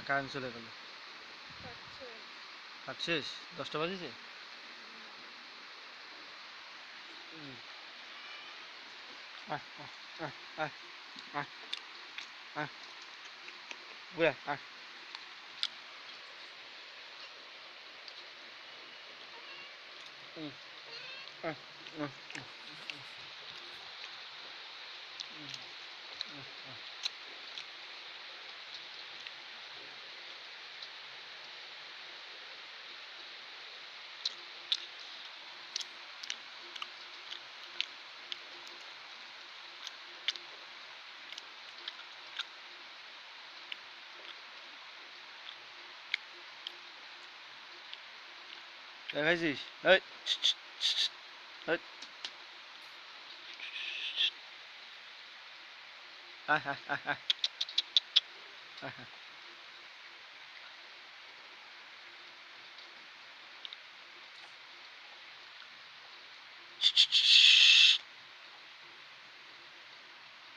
Current চলে গেল। কাজ শেষ? 10টা বাজেছে? আয় আয় আয় আয় আয় বুয়া আয়। আয় আয় দেখাইছিস? এই এই আয় আয় আয় আয় আয়